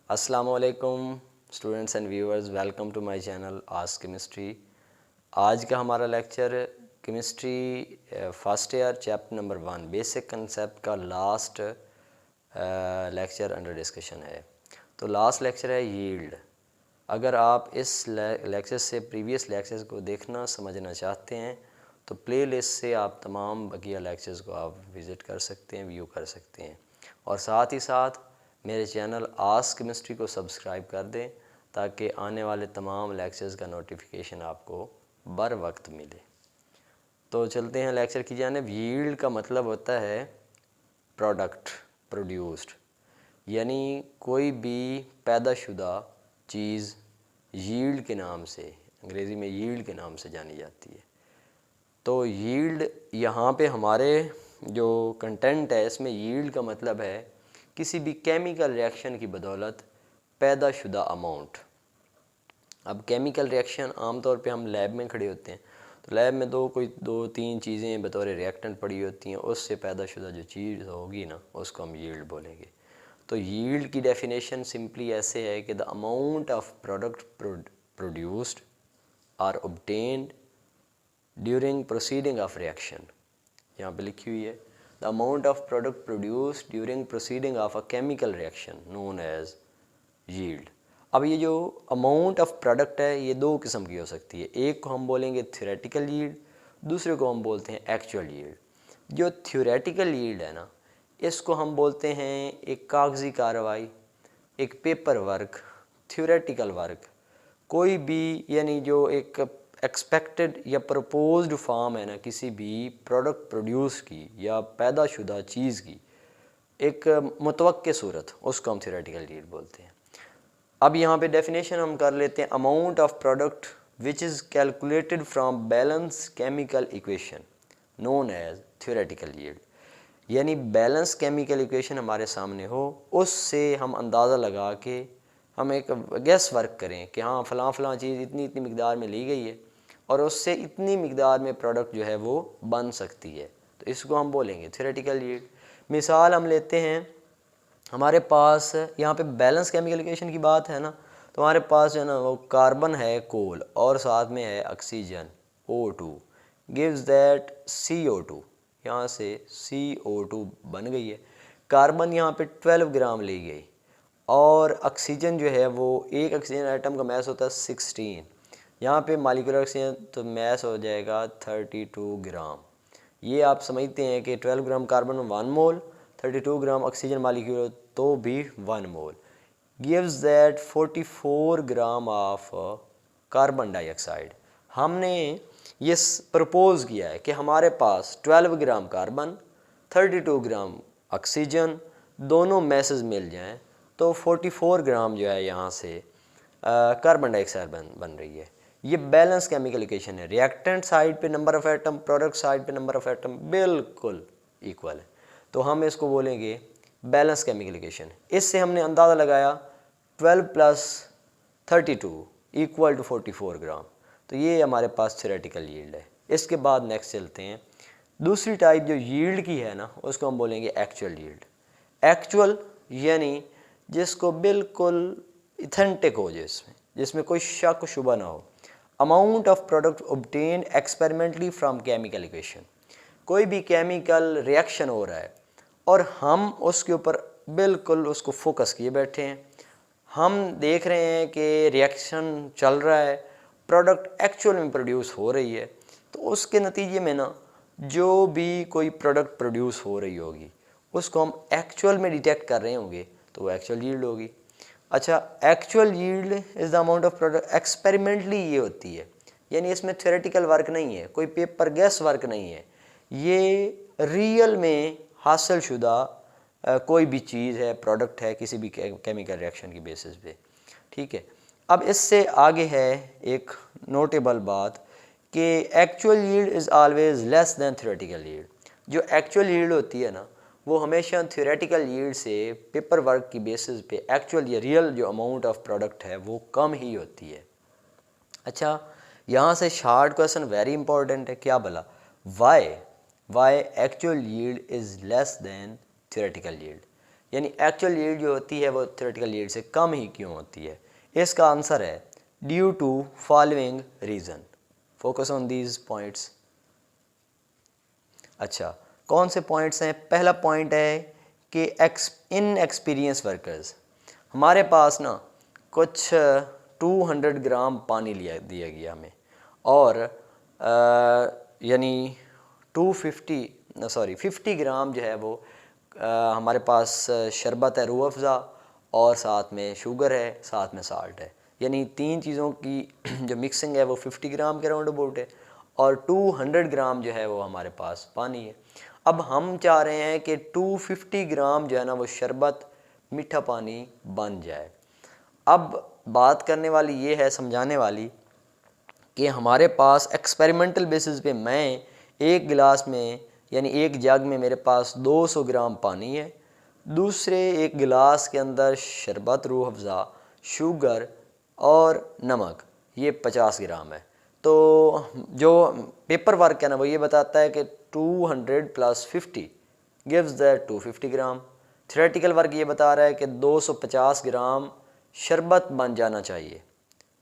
अस्सलामुअलैकुम students and viewers, welcome to my channel ask chemistry. आज का हमारा lecture chemistry first year chapter number 1 basic concept का last lecture under discussion है। तो लास्ट लेक्चर है यील्ड। अगर आप इस लेक्चर से प्रीवियस लेक्चर्स को देखना समझना चाहते हैं तो प्लेलिस्ट से आप तमाम बकिया लेक्चर्स को आप विज़िट कर सकते हैं, व्यू कर सकते हैं। और साथ ही साथ मेरे चैनल आस्क केमिस्ट्री को सब्सक्राइब कर दें ताकि आने वाले तमाम लेक्चर्स का नोटिफिकेशन आपको बर वक्त मिले। तो चलते हैं लेक्चर की जानिब। यील्ड का मतलब होता है प्रोडक्ट प्रोड्यूस्ड, यानी कोई भी पैदाशुदा चीज़ यील्ड के नाम से, अंग्रेज़ी में यील्ड के नाम से जानी जाती है। तो यील्ड यहाँ पे हमारे जो कंटेंट है इसमें यील्ड का मतलब है किसी भी केमिकल रिएक्शन की बदौलत पैदाशुदा अमाउंट। अब केमिकल रिएक्शन आमतौर पे हम लैब में खड़े होते हैं तो लैब में दो तीन चीज़ें बतौर रिएक्टेंट पड़ी होती हैं, उससे पैदाशुदा जो चीज़ होगी ना उसको हम यील्ड बोलेंगे। तो यील्ड की डेफिनेशन सिंपली ऐसे है कि the amount of product produced are obtained during proceeding of reaction. यहाँ पे लिखी हुई है the amount of product produced during proceeding of a chemical reaction known as yield. अब ये जो अमाउंट ऑफ प्रोडक्ट है ये दो किस्म की हो सकती है। एक को हम बोलेंगे थ्योरेटिकल यील्ड, दूसरे को हम बोलते हैं एक्चुअल यील्ड। जो थ्योरेटिकल यील्ड है ना इसको हम बोलते हैं एक कागजी कार्रवाई, एक पेपर वर्क, थ्योरेटिकल वर्क। कोई भी यानी जो एक एक्सपेक्टेड या प्रपोज्ड फॉर्म है ना किसी भी प्रोडक्ट प्रोड्यूस की या पैदाशुदा चीज़ की एक मुतवक्के सूरत, उसको हम थ्योरेटिकल यील्ड बोलते हैं। अब यहाँ पे डेफिनेशन हम कर लेते हैं amount of product which is calculated from balance chemical equation known as theoretical yield. यानी बैलेंस केमिकल इक्वेशन हमारे सामने हो, उससे हम अंदाज़ा लगा के हम एक गैस वर्क करें कि हाँ फ़लाँ चीज़ इतनी इतनी मिकदार में ली गई है और उससे इतनी मिकदार में प्रोडक्ट जो है वो बन सकती है, तो इसको हम बोलेंगे थ्योरेटिकल यील्ड। मिसाल हम लेते हैं, हमारे पास यहाँ पे बैलेंस केमिकल इक्वेशन की बात है ना, तो हमारे पास जो है ना वो कार्बन है कोल और साथ में है oxygen O2 gives that CO2। यहाँ से CO2 बन गई है। कार्बन यहाँ पे 12 ग्राम ली गई और ऑक्सीजन जो है वो एक ऑक्सीजन आइटम का मैस होता है 16। यहाँ पे मालिकुलर ऑक्सीजन तो मैस हो जाएगा 32 ग्राम। ये आप समझते हैं कि 12 gram carbon 1 mole, 32 gram oxygen molecule तो भी 1 mole gives that 44 gram of carbon dioxide. हमने ये प्रपोज किया है कि हमारे पास 12 ग्राम कार्बन, 32 ग्राम ऑक्सीजन दोनों मैसेज मिल जाएं तो 44 ग्राम जो है यहाँ से कार्बन डाइऑक्साइड बन रही है। ये बैलेंस केमिकल इक्वेशन है। रिएक्टेंट साइड पे number of atom, product side पे नंबर ऑफ एटम बिल्कुल इक्वल है, तो हम इसको बोलेंगे बैलेंस केमिकल इक्वेशन। इससे हमने अंदाज़ा लगाया 12 प्लस 32 इक्वल टू 44 ग्राम। तो ये हमारे पास थ्योरेटिकल यील्ड है। इसके बाद नेक्स्ट चलते हैं, दूसरी टाइप जो यील्ड की है ना उसको हम बोलेंगे एक्चुअल यील्ड। एक्चुअल यानी जिसको बिल्कुल इथेंटिक हो जाए, जिसमें कोई शक शुबा ना हो। Amount of product obtain experimentally from chemical equation. कोई भी केमिकल रिएक्शन हो रहा है और हम उसके ऊपर बिल्कुल उसको फोकस किए बैठे हैं, हम देख रहे हैं कि रिएक्शन चल रहा है, प्रोडक्ट एक्चुअल में प्रोड्यूस हो रही है, तो उसके नतीजे में ना जो भी कोई प्रोडक्ट प्रोड्यूस हो रही होगी उसको हम एक्चुअल में डिटेक्ट कर रहे होंगे तो वो एक्चुअल यील्ड होगी। अच्छा, actual yield is the amount of product experimentally ये होती है, यानी इसमें थ्योरेटिकल वर्क नहीं है, कोई पेपर गैस वर्क नहीं है, ये रियल में हासिल शुदा कोई भी चीज़ है, प्रोडक्ट है किसी भी केमिकल रिएक्शन की बेसिस पे। ठीक है, अब इससे आगे है एक नोटेबल बात कि actual yield is always less than theoretical yield. जो एक्चुअल यील्ड होती है ना वो हमेशा थ्योरेटिकल यील्ड से पेपर वर्क की बेसिस पे एक्चुअल या रियल जो अमाउंट ऑफ प्रोडक्ट है वो कम ही होती है। अच्छा, यहाँ से शार्ट क्वेश्चन वेरी इंपॉर्टेंट है, क्या भला why actual yield is less than theoretical yield. यानी एक्चुअल यील्ड जो होती है वो थ्योरेटिकल यील्ड से कम ही क्यों होती है? इसका आंसर है due to following reason. Focus on these points. अच्छा, कौन से पॉइंट्स हैं? पहला पॉइंट है कि इन एक्सपीरियंस वर्कर्स, हमारे पास ना कुछ 200 ग्राम पानी दिया गया हमें, और यानी 50 ग्राम जो है वो हमारे पास शरबत है, रूह अफ़ज़ा, और साथ में शुगर है, साथ में साल्ट है। यानी तीन चीज़ों की जो मिक्सिंग है वो 50 ग्राम के राउंड अबाउट है, और 200 ग्राम जो है वो हमारे पास पानी है। अब हम चाह रहे हैं कि 250 ग्राम जो है ना वो शरबत मीठा पानी बन जाए। अब बात करने वाली ये है, समझाने वाली, कि हमारे पास एक्सपेरिमेंटल बेसिस पे मैं एक गिलास में यानी एक जग में मेरे पास 200 ग्राम पानी है, दूसरे एक गिलास के अंदर शरबत, रूह अफ़ज़ा, शुगर और नमक, ये 50 ग्राम है। तो जो पेपर वर्क है ना वो ये बताता है कि 200 + 50 gives the 250 gram. Theoretical work ये बता रहा है कि 250 ग्राम शरबत बन जाना चाहिए,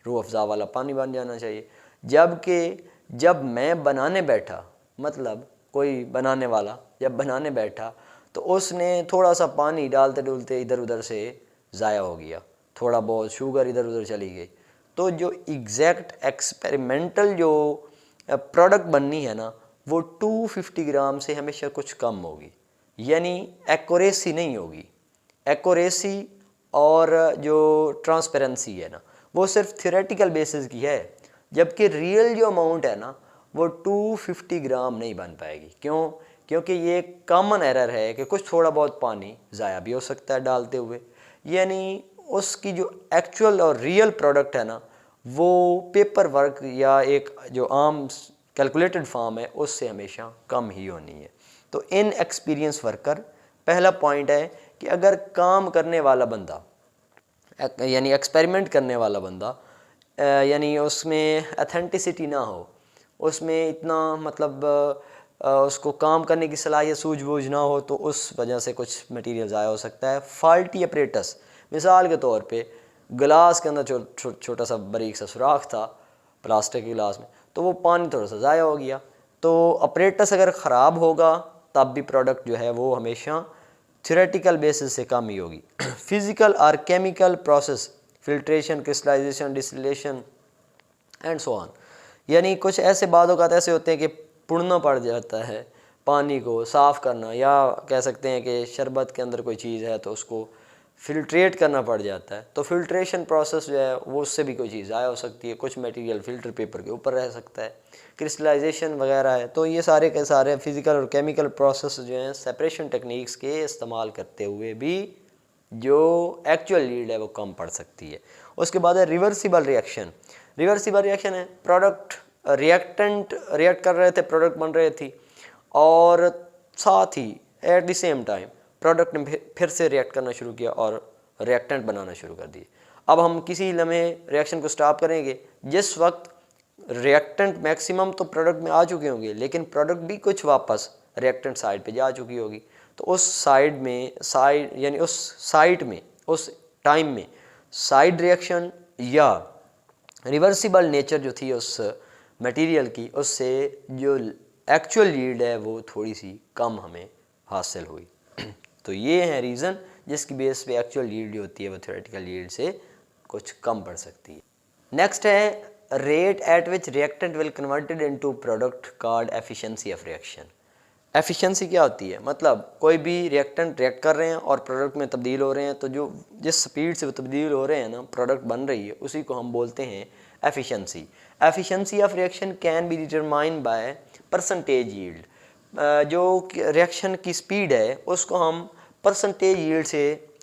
रूह अफ़ज़ा वाला पानी बन जाना चाहिए। जबकि जब मैं बनाने बैठा, मतलब कोई बनाने वाला जब बनाने बैठा तो उसने थोड़ा सा पानी डालते डुलते इधर उधर से ज़ाया हो गया, थोड़ा बहुत शुगर इधर उधर चली गई। तो जो एग्जैक्ट एक्सपेरिमेंटल जो प्रोडक्ट बननी है ना वो 250 ग्राम से हमेशा कुछ कम होगी, यानी एक्यूरेसी नहीं होगी। एक्यूरेसी और जो ट्रांसपेरेंसी है ना वो सिर्फ थ्योरेटिकल बेसिस की है, जबकि रियल जो अमाउंट है ना वो 250 ग्राम नहीं बन पाएगी। क्यों? क्योंकि ये कॉमन एरर है कि कुछ थोड़ा बहुत पानी ज़ाया भी हो सकता है डालते हुए, यानी उसकी जो एक्चुअल और रियल प्रोडक्ट है ना वो पेपर वर्क या एक जो आम कैलकुलेटेड फॉर्म है उससे हमेशा कम ही होनी है। तो इन एक्सपीरियंस वर्कर, पहला पॉइंट है कि अगर काम करने वाला बंदा यानी एक्सपेरिमेंट करने वाला बंदा यानी उसमें अथेंटिसिटी ना हो, उसमें इतना मतलब उसको काम करने की सलाहियत सूझबूझ ना हो, तो उस वजह से कुछ मटेरियल ज़ाया हो सकता है। फॉल्टी अपरेटस, मिसाल के तौर पे गिलास के अंदर छोटा सा बारीक सा सुराख था प्लास्टिक के गिलास में, तो वो पानी थोड़ा सा ज़ाया हो गया। तो अपरेटस अगर ख़राब होगा तब भी प्रोडक्ट जो है वो हमेशा थ्योरेटिकल बेसिस से कम ही होगी। फिज़िकल और chemical process, filtration, crystallization, distillation and so on, यानी कुछ ऐसे बाद औक़ात ऐसे होते हैं कि पुड़ना पड़ जाता है पानी को साफ़ करना, या कह सकते हैं कि शरबत के अंदर कोई चीज़ है तो उसको फ़िल्ट्रेट करना पड़ जाता है। तो फिल्ट्रेशन प्रोसेस जो है वो उससे भी कोई चीज़ ज़ाया हो सकती है, कुछ मटेरियल फ़िल्टर पेपर के ऊपर रह सकता है, क्रिस्टलाइजेशन वगैरह है। तो ये सारे के सारे फ़िज़िकल और केमिकल प्रोसेस जो हैं सेपरेशन टेक्निक्स के इस्तेमाल करते हुए भी जो एक्चुअल यील्ड है वो कम पड़ सकती है। उसके बाद है रिवर्सिबल रिएक्शन। रिवर्सिबल रिएक्शन है प्रोडक्ट रिएक्टेंट रिएक्ट कर रहे थे, प्रोडक्ट बन रहे थी, और साथ ही at the same time product ने फिर से रिएक्ट करना शुरू किया और रिएक्टेंट बनाना शुरू कर दिए। अब हम किसी लम्हे रिएक्शन को स्टॉप करेंगे जिस वक्त रिएक्टेंट मैक्सिमम तो प्रोडक्ट में आ चुके होंगे, लेकिन प्रोडक्ट भी कुछ वापस रिएक्टेंट साइड पे जा चुकी होगी। तो उस साइड में यानी उस साइट में उस टाइम में साइड रिएक्शन या रिवर्सिबल नेचर जो थी उस मटेरियल की, उससे जो एक्चुअल यील्ड है वो थोड़ी सी कम हमें हासिल हुई। तो ये है रीज़न जिसकी बेस पे एक्चुअल यील्ड जो होती है वो थ्योरेटिकल यील्ड से कुछ कम पड़ सकती है। नेक्स्ट है rate at which reactant will converted into product called efficiency of reaction. Efficiency क्या होती है? मतलब कोई भी रिएक्टेंट रिएक्ट कर रहे हैं और प्रोडक्ट में तब्दील हो रहे हैं, तो जो जिस स्पीड से वो तब्दील हो रहे हैं ना, प्रोडक्ट बन रही है, उसी को हम बोलते हैं efficiency. Efficiency of reaction can be determined by percentage yield. जो रिएक्शन की स्पीड है उसको हम परसेंटेज यील्ड से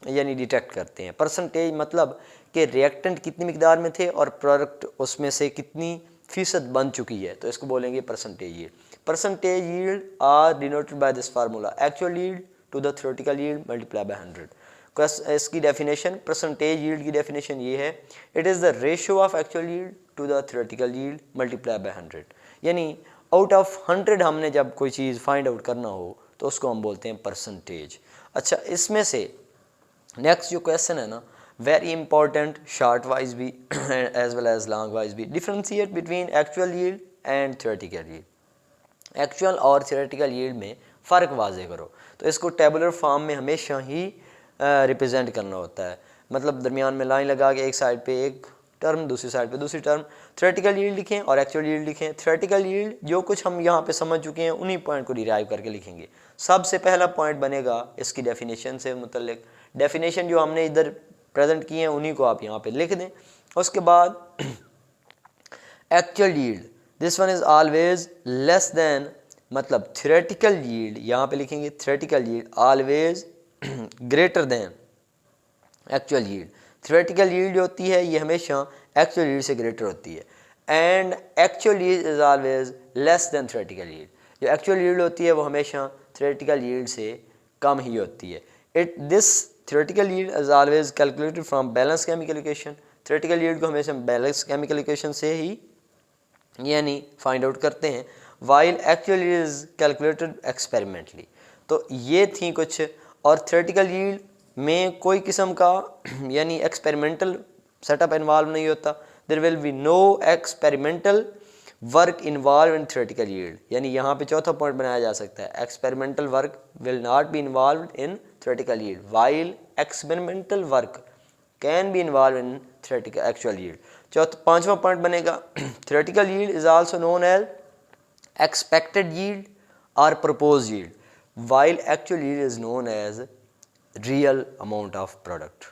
यानी डिटेक्ट करते हैं। परसेंटेज मतलब कि रिएक्टेंट कितनी मिकदार में थे और प्रोडक्ट उसमें से कितनी फ़ीसद बन चुकी है, तो इसको बोलेंगे percentage yield. Percentage yield are denoted by this formula, actual yield to the theoretical yield multiply by 100। इसकी डेफिनेशन, परसेंटेज यील्ड की डेफिनेशन ये है, it is the ratio of actual yield to the theoretical yield multiply by 100। यानी out of 100 हमने जब कोई चीज़ find out करना हो तो उसको हम बोलते हैं परसेंटेज। अच्छा, इसमें से नेक्स्ट जो क्वेश्चन है ना, वेरी इंपॉर्टेंट, शॉर्ट वाइज भी as well as long wise भी, differentiate between actual yield and theoretical yield. Actual और थ्योरेटिकल यील्ड में फ़र्क वाजे करो। तो इसको टेबुलर फॉर्म में हमेशा ही रिप्रेजेंट करना होता है, मतलब दरमियान में लाइन लगा के एक साइड पे एक टर्म, दूसरी साइड पे दूसरी टर्म, थ्योरेटिकल यील्ड लिखें और एक्चुअल यील्ड लिखें। थ्योरेटिकल यील्ड जो कुछ हम यहाँ पे समझ चुके हैं उन्हीं पॉइंट को डिराइव करके लिखेंगे। सबसे पहला पॉइंट बनेगा इसकी डेफिनेशन से मुतल्लिक, डेफिनेशन जो हमने इधर प्रेजेंट किए हैं उन्हीं को आप यहाँ पे लिख दें। उसके बाद actual yield, this one is always less than, मतलब थ्योरेटिकल यील्ड यहाँ पे लिखेंगे, theoretical yield always greater than actual yield. Theoretical yield जो होती है ये हमेशा एक्चुअल यील्ड से ग्रेटर होती है, and actual yield is always less than theoretical yield. जो एक्चुअल यील्ड होती है वो हमेशा थ्योरेटिकल यील्ड से कम ही होती है। This theoretical yield is always calculated from balance chemical equation. Theoretical yield को हमेशा बैलेंस केमिकल इक्वेशन से ही यानी फाइंड आउट करते हैं, while actual yield is calculated experimentally. तो ये थी कुछ, और थ्योरेटिकल यील्ड में कोई किस्म का यानी एक्सपेरिमेंटल सेटअप इन्वॉल्व नहीं होता। There will be no experimental work involve in theoretical yield, यानी यहाँ पे चौथा पॉइंट बनाया जा सकता है, experimental work will not be involve in theoretical yield, while experimental work can be involve in theoretical actual yield. पांचवा पॉइंट बनेगा, theoretical yield is also known as expected yield or proposed yield, while actual yield is known as real amount of product.